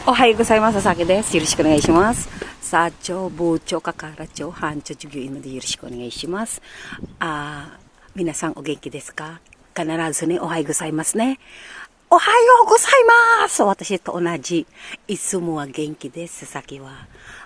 おはようございます。さきです。よろしくお願いします。さちょ、部長、かからちょ、班長、授業員のでよろしくお願いします。皆さんお元気ですか？必ずね、おはようございますね。おはようございます。私と同じ。いつもは元気です。さきは。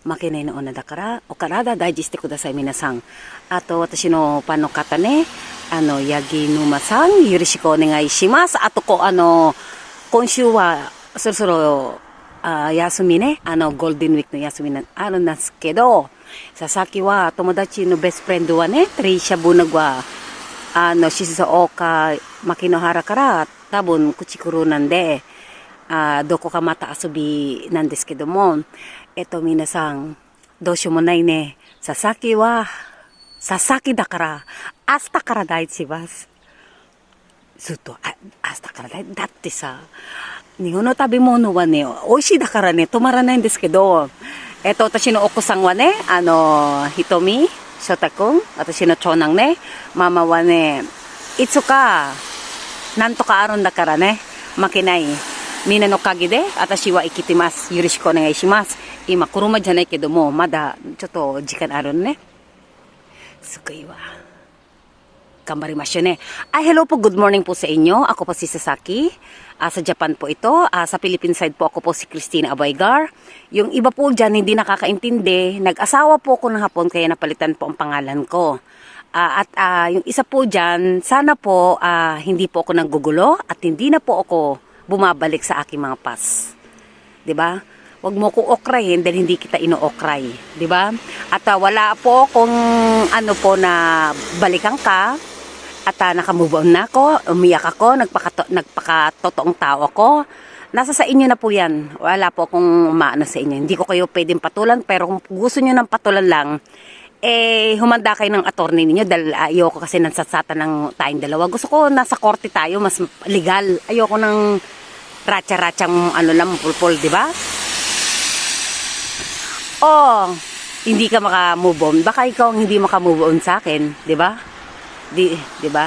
負けないの女だから、お体大事してください、皆さん。あと、私のファンの方ね、八木沼さん、よろしくお願いします。あと、今週は、そろそろ、休みね、ゴールデンウィークの休みな、あるんですけど、ささきは、友達のベストフレンドはね、トリシャブナグは、静岡、牧之原から、多分、口黒なんで、どこかまた遊びなんですけども、皆さん、どうしようもないね。ささきは、ささきだから、明日から大事ます。ずっと、明日からだってさ、日本の食べ物はね、美味しいだからね、止まらないんですけど、私のお子さんはね、ひとみ、しょたくん、私の長男ね、ママはね、いつか、なんとかあるんだからね、負けない。みんなのおかげで、私は生きてます。よろしくお願いします。今、車じゃないけども、まだ、ちょっと時間あるね。すごいわ。頑張りましょうね. Hello po, good morning po sa inyo. Ako po si Sasaki. Sa Japan po ito. Sa Philippine side po ako po si Christina Abaygar. Yung iba po dyan hindi nakakaintindi. Nag-asawa po ako ng hapon kaya napalitan po ang pangalan ko. Yung isa po dyan, sana po hindi po ako nanggugulo at hindi na po ako bumabalik sa aking mga past. 'Di ba? Huwag mo ko okrayin dahil hindi kita ino-okray, 'di ba? At wala po kung ano po na balikan ka. At nakamove on na ako, umiyak ako, nagpakatotoong tao ako. Nasa sa inyo na po yan. Wala po akong umaano sa inyo. Hindi ko kayo pwedeng patulan, pero kung gusto nyo ng patulan lang, humanda kayo ng attorney ninyo dahil ayoko kasi nansasata ng tayong dalawa. Gusto ko nasa korte tayo, mas legal. Ayoko ng ratsa-ratsang lang, pulpul, di ba? Hindi ka makamove on. Baka ikaw hindi makamove on sa akin, di ba? Di ba?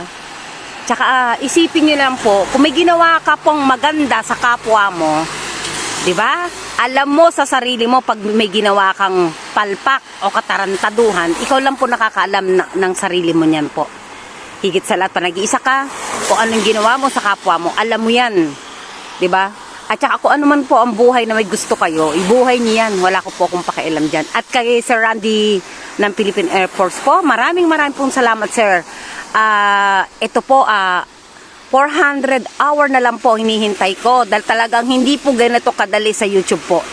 Tsaka isipin niyo lang po, kung may ginawa ka pong maganda sa kapwa mo, di ba? Alam mo sa sarili mo pag may ginawa kang palpak o katarantaduhan, ikaw lang po nakakaalam ng sarili mo niyan po. Higit sa lahat pa nag-iisa ka, kung anong ginawa mo sa kapwa mo, alam mo yan. Di ba? At saka kung ano man po ang buhay na may gusto kayo, ibuhay niyo yan. Wala ko po akong pakialam dyan. At kay Sir Randy ng Philippine Air Force po, maraming pong salamat, sir. Ito po, 400 hour na lang po hinihintay ko dahil talagang hindi po ganito kadali sa YouTube po.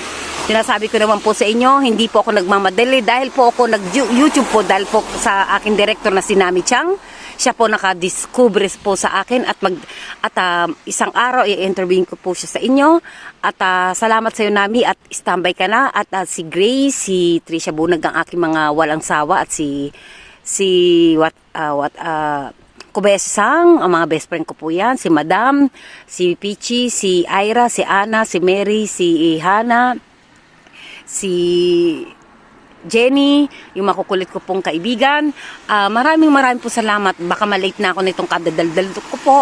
Sinasabi ko naman po sa inyo, hindi po ako nagmamadali dahil po ako nag-YouTube po dahil po sa aking director na si Nami Chang. Siya po nakadiscover po sa akin at isang araw i-interview ko po siya sa inyo. At salamat sa iyo, Nami, at standby ka na. At si Grace, si Trisha Bunag ang aking mga walang sawa, at si Kobayashi-sang, ang mga best friend ko po yan, si Madam, si Pichi, si Ira, si Ana, si Mary, si Hana, si Jenny, yung makukulit ko pong kaibigan. Maraming po salamat. Baka malate na ako nitong kadadaldal ko po.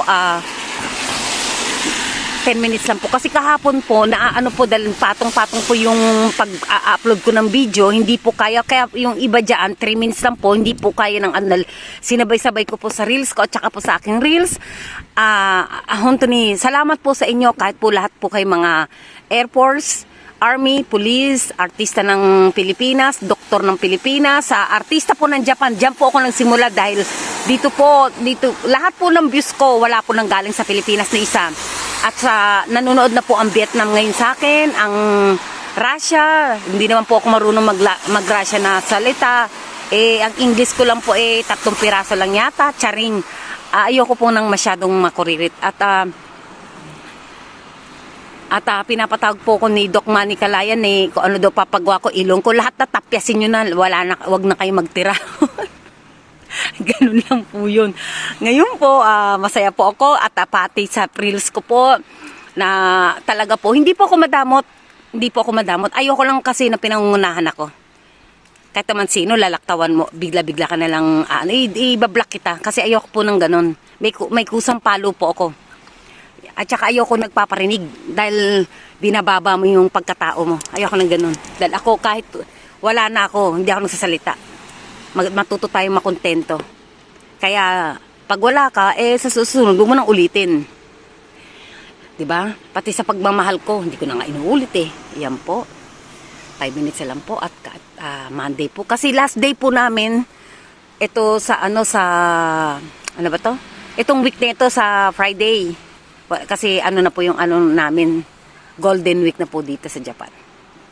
10 minutes lang po. Kasi kahapon po, dahil patong-patong po yung pag-upload ko ng video, hindi po kaya. Kaya yung iba dyan, 3 minutes lang po, hindi po kaya ng sinabay-sabay ko po sa reels ko at saka po sa aking reels. Salamat po sa inyo kahit po lahat po kay mga Air Force, Army, Police, artista ng Pilipinas, doktor ng Pilipinas, artista po ng Japan. Diyan po ako nagsimula dahil dito lahat po ng views ko wala po nang galing sa Pilipinas na isa. At nanonood na po ang Vietnam ngayon sa akin, ang Russia, hindi naman po ako marunong mag-Russia na salita. Ang English ko lang po 3 piraso lang yata, charing. Ayoko po nang masyadong makuririt. At pinapatawag po ko ni Doc Manny Calayan kung ano daw papagawa ko, ilong ko, lahat tapyasin nyo na, wag na kayo magtira. Ganun lang po yun. Ngayon po, masaya po ako at pati sa reels ko po na talaga po, hindi po ako madamot. Ayoko lang kasi na pinangungunahan ako. Kahit naman sino, lalaktawan mo, bigla-bigla ka na lang, ibablock kita. Kasi ayoko po ng ganun. May kusang palo po ako. At saka ayoko nagpaparinig dahil binababa mo yung pagkatao mo. Ayoko ng ganun. Dahil ako kahit wala na ako, hindi ako nagsasalita. Matuto tayo makontento. Kaya pag wala ka, sa susunod, huwag mo nang ulitin. Diba? Pati sa pagmamahal ko, hindi ko na nga inuulit Yan po. 5 minutes lang po at Monday po. Kasi last day po namin, ito sa ano ba to? Itong week na ito sa Friday. Kasi ano na po yung ano namin, Golden Week na po dito sa Japan.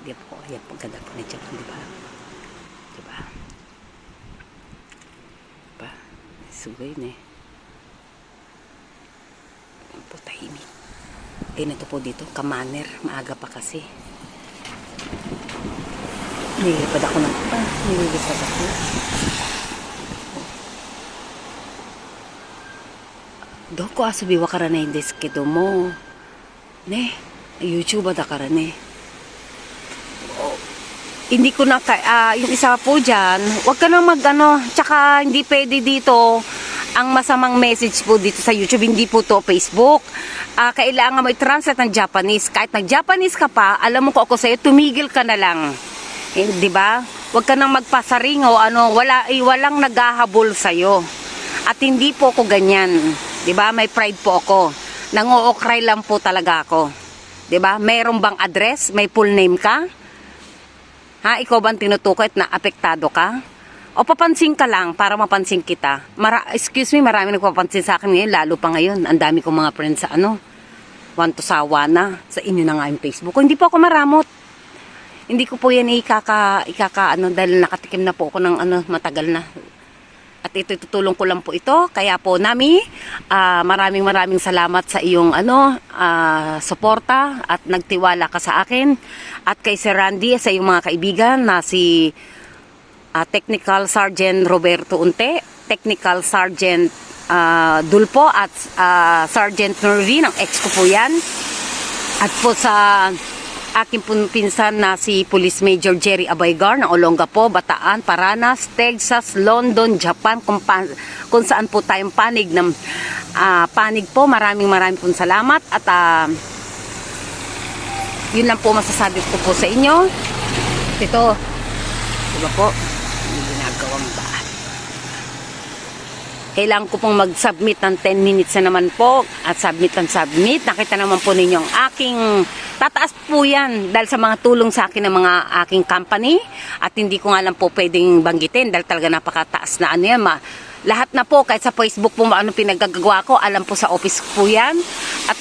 Di po, yan po ganda po ni Japan, di ba? Di ba? Diba? Sugay na Yan po, tahimik. Ito po dito, kamaner. Maaga pa kasi. Nilipad ako ng nililipad ako. Doko asubiwa karanay desu kedo mo. Ne, YouTube da karane. Hindi ko na yung isa po diyan, wag ka nang tsaka hindi pwede dito ang masamang message po dito sa YouTube, hindi po to Facebook. Kailangan mo i-translate ng Japanese. Kahit nag-Japanese ka pa, alam mo ko ako sa'yo, tumigil ka na lang. Di ba? Huwag ka nang magpasaring o walang naghahabol sa'yo. At hindi po ako ganyan. Di ba? May pride po ako. Nang-ookray lang po talaga ako. Di ba? Mayroon bang address? May full name ka? Ikaw bang tinutukoy at naapektado ka? O papansin ka lang para mapansin kita. Excuse me, marami nagpapansin sa akin ngayon, lalo pa ngayon. Ang dami kong mga friends sa want to sawa na. Sa inyo na nga yung Facebook. Hindi po ako maramot. Hindi ko po yan dahil nakatikim na po ako ng matagal na. At ito, tutulong ko lang po ito. Kaya po, Nami, maraming salamat sa iyong suporta at nagtiwala ka sa akin. At kay Sir Randy, sa iyong mga kaibigan na si Technical Sergeant Roberto Unte, Technical Sergeant Dulpo at Sergeant Norvin, ang ex ko po yan. At po sa aking pinsan na si Police Major Jerry Abaygar ng Olongapo, Bataan, Paranas, Texas, London, Japan, kung saan po tayong panig po. Maraming pong salamat at yun lang po masasabi ko po sa inyo. Ito, diba po, hindi ginagawang ba? Kailangan ko pong mag-submit ng 10 minutes na naman po at submit. Nakita naman po ninyo ang aking tataas po yan dahil sa mga tulong sa akin ng mga aking company at hindi ko nga lang po pwedeng banggitin dahil talaga napakataas na yan. Lahat na po kahit sa Facebook po pinagagawa ko, alam po sa office po yan. At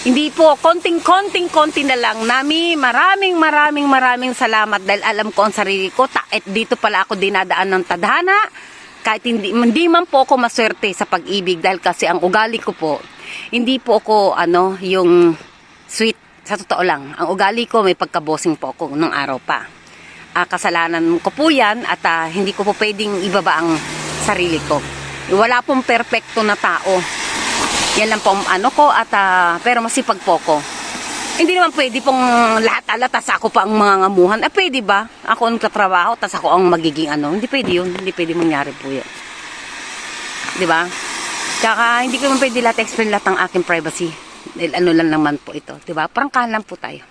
hindi po, konti na lang. Nami, maraming salamat dahil alam ko ang sarili ko. At dito pala ako dinadaan ng tadhana. Kahit hindi man po ako maswerte sa pag-ibig dahil kasi ang ugali ko po, hindi po ako yung sweet. Sa totoo lang, ang ugali ko may pagkabosing po ako nung araw pa. Kasalanan ko po yan at hindi ko po pwedeng ibaba ang sarili ko. Wala pong perpekto na tao. Yan lang po ko at pero masipag po ko. Hindi naman pwede pong lahat tas ako pa ang mga ngamuhan. Pwede ba? Ako ang katrabaho, tas ako ang magiging Hindi pwede yun. Hindi pwede mangyari po yun. Di ba? Tsaka hindi ko naman pwede lahat explain lahat ng aking privacy. Dahil lang naman po ito. Di ba? Prangkahan lang po tayo.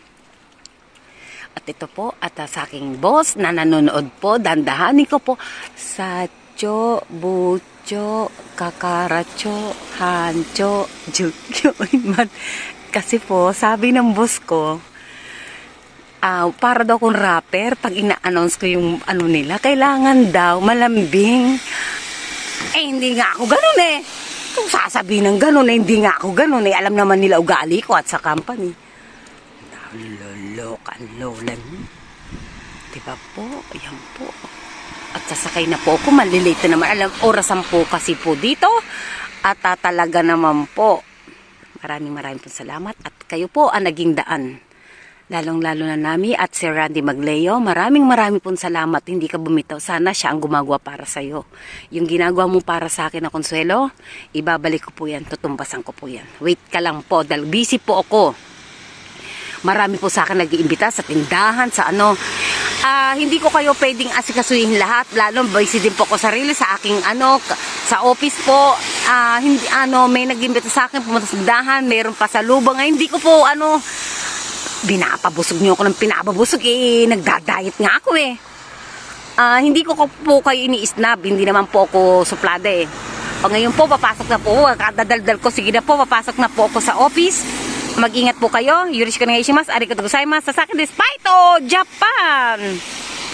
At ito po, at sa aking boss na nanonood po, dandahanin ko po, Sacho, Bucho, Kakaracho, Hancho, Jukyo, Iman. Kasi po, sabi ng boss ko, para daw kung rapper, pag ina-announce ko yung nila, kailangan daw malambing. Hindi nga ako ganun Kung sasabihin ng ganun hindi nga ako ganun Alam naman nila ugali ko at sa company. Lolan. Diba po? Ayan po. At sasakay na po ako, malilate na naman. Orasan po kasi po dito. At talaga naman po. Maraming po salamat at kayo po ang naging daan. Lalong-lalo na Nami at Sir Randy Magleo. Maraming pong salamat. Hindi ka bumitaw. Sana siya ang gumagawa para sa'yo. Yung ginagawa mo para sa akin na konsuelo, ibabalik ko po yan. Tutumbasan ko po yan. Wait ka lang po dahil busy po ako. Marami po sa akin nag-iimbita sa tindahan, sa hindi ko kayo pwedeng asikasuhin lahat. Lalo busy din po ako sarili sa aking sa office po. hindi, may nag-imbita sa akin, pumunta sa dahan, mayroon pa sa lubang. Ay, hindi ko po, binapabusog niyo ako ng pinapabusog, nagda-diet nga ako eh. Hindi ko po kayo ini-snub, hindi naman po ako suplada eh. O ngayon po, papasok na po, kadadaldal ko, sige na po, papasok na po ako sa office. Mag-ingat po kayo, yoroshiku onegai shimasu, arigatou gozaimasu, Sasaki desu, Paito, Japan!